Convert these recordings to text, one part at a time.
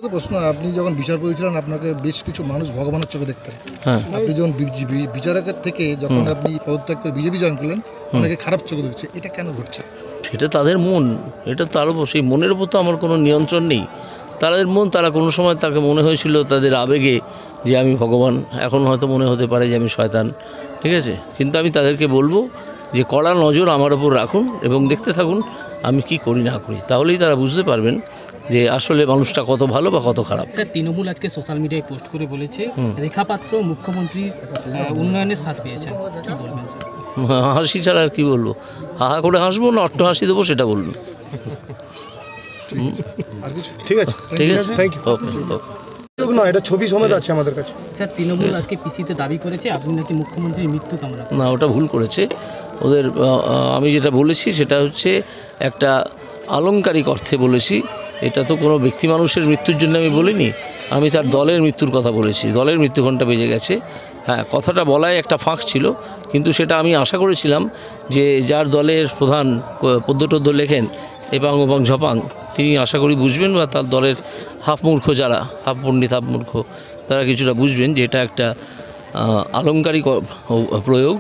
প্রশ্ন, আপনি যখন বিচার করেছিলেন আপনাকে বেশ কিছু মানুষ ভগবানের চোখে দেখতেন। আপনি যখন বিচারকের থেকে যখন আপনি পদত্যাগ করে বিজেপি জয়েন করলেন, অনেকে খারাপ চোখে দেখছে, এটা কেন ঘটছে? সেটা তাদের মন, এটা তার উপর, সেই মনের উপর তো আমার কোনো নিয়ন্ত্রণ নেই। তাদের মন, তারা কোনো সময় তাকে মনে হয়েছিল তাদের আবেগে যে আমি ভগবান, এখন হয়তো মনে হতে পারে যে আমি শয়তান, ঠিক আছে। কিন্তু আমি তাদেরকে বলবো যে কড়া নজর আমার ওপর রাখুন এবং দেখতে থাকুন আমি কি করি না করি, তাহলেই তারা বুঝতে পারবেন যে আসলে মানুষটা কত ভালো বা কত খারাপ। স্যার, তৃণমূল আজকে সোশ্যাল মিডিয়ায় পোস্ট করে বলেছে রেখা পাত্র মুখ্যমন্ত্রীর উন্নয়নের সাথ পেয়েছেন, কি বলবেন স্যার? হাসি ছাড়া আর কি বলবো? হাহা করে হাসবো না অট্ট হাসি দেবো সেটা বলুন। ঠিক আছে, ঠিক আছে, থ্যাংক ইউ। ওকে। না, এটা ছবি সমেত আছে আমাদের কাছে। স্যার, তৃণমূল আজকে পিসিতে দাবি করেছে আপনি নাকি মুখ্যমন্ত্রীর মৃত্যু কামনা করেন। না, ওটা ভুল করেছে ওদের। আমি যেটা বলেছি সেটা হচ্ছে একটা আলংকারিক অর্থে বলেছি। এটা তো কোনো ব্যক্তি মানুষের মৃত্যুর জন্য আমি বলিনি, আমি তার দলের মৃত্যুর কথা বলেছি। দলের মৃত্যু ঘণ্টা বেজে গেছে। হ্যাঁ, কথাটা বলায় একটা ফাঁক ছিল, কিন্তু সেটা আমি আশা করেছিলাম যে যার দলের প্রধান পদ্য লেখেন এপাং ওপাং ঝপাং, তিনি আশা করি বুঝবেন, বা তার দলের হাফ মূর্খ যারা, হাফ পণ্ডিত হাফ মূর্খ, তারা কিছুটা বুঝবেন যে এটা একটা আলংকারিক প্রয়োগ।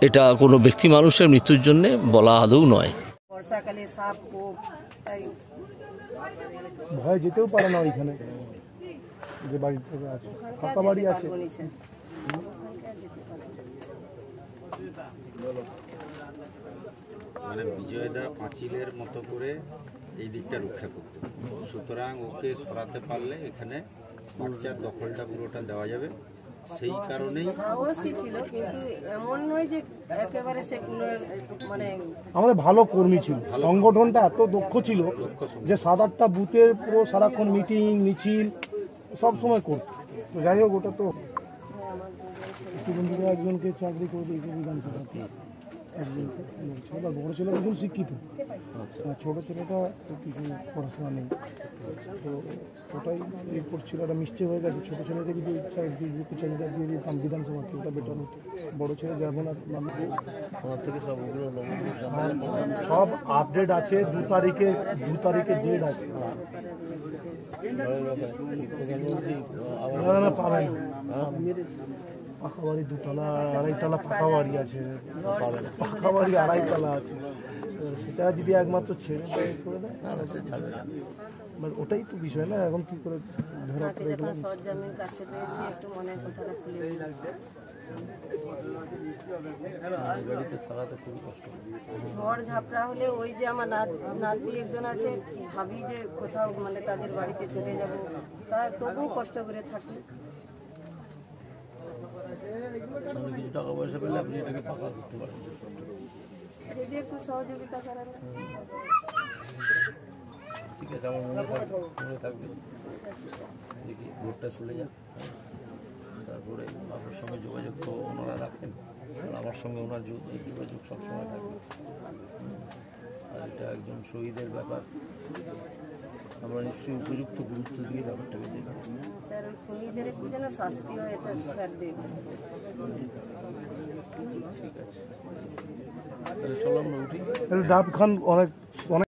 এটা কোনো ব্যক্তি মানুষের মৃত্যুর জন্যে বলা আদৌ নয়। বর্ষাকালে সাপ তাই ভয় যেতেও পারে না ওইখানে যে বাড়ি থেকে আছে, ফাঁকা বাড়ি আছে। মানে বিজয়দা পাঁচিলের মতো করে এই দিকটা রক্ষা করত, সুতরাং ওকে সরাতে পারলে এখানে বাচ্চার দখলটা পুরোটা দেওয়া যাবে। সেই কারণেই সাহসী ছিল, কিন্তু এমন নয় যে একেবারে সেগুলো মানে আমাদের ভালো কর্মী ছিল, সংগঠনটা এত দক্ষ ছিল যে 7-8টা বুথের পুরো সারাক্ষণ মিটিং মিছিল সব সময় করত। তো যাই হোক, ওটা তো স্টুডেন্টরা একজনকে চাকরি করে দিয়েছে বিধানসভাতে, একজন বড় ছেলে একজন শিক্ষিত, ছোট ছেলেটা তো কিছু পড়াশোনা নেই। তো ওটাই রিপোর্ট ছিল, একটা মিস্টেক হয়ে গেছে। ছোটো ছেলেকে যদি চাকরিটা দিয়ে দিতাম বিধানসভাতে, ওটা বেটার হতো। বড়ো ছেলে যাবো না, সব আপডেট আছে। 2 তারিখে ডেট আছে। পাবেন পাকা বাড়ি 2তলা 2.5 পাকা বাড়ি আছে, পাকা বাড়ি 2.5 আছে। সেটা যদি একমাত্র ছেড়ে করে দেয় ছাড়বে না, ওটাই তো বিষয় না। এখন কি করে ধরা পড়ে গেল? সরজমিন কাছে পেয়েছি, একটু মনের কথাটা খুলে দিয়েছে। ঝড় ঝাপটা হলে ওই যে আমার নাতি একজন আছে, ভাবি যে কোথাও মানে তাদের বাড়িতে চলে যাব, তা তবুও কষ্ট করে থাকি। কিছু টাকা পয়সা পেলে আপনি এটাকে পাকা করতে পারেন, যদি একটু সহযোগিতা করেন। ঠিক আছে, আমার মনে থাকবে। দেখি ভোটটা চলে যাক, তারপরে আপনার সঙ্গে যোগাযোগ তো ওনারা রাখেন, আমার সঙ্গে ওনার যোগাযোগ সবসময় থাকবে। আর এটা একজন শহীদের ব্যাপার, আমরা নিশ্চয়ই উপযুক্ত গুরুত্ব দিয়ে ব্যাপারটাকে দেখব। স্যার, ওই খুনিদের একটু যেন শাস্তি হয়, এটা স্যার দেখবেন। ঠিক আছে, তাহলে চলো আমরা উঠি। ডাব খান অনেক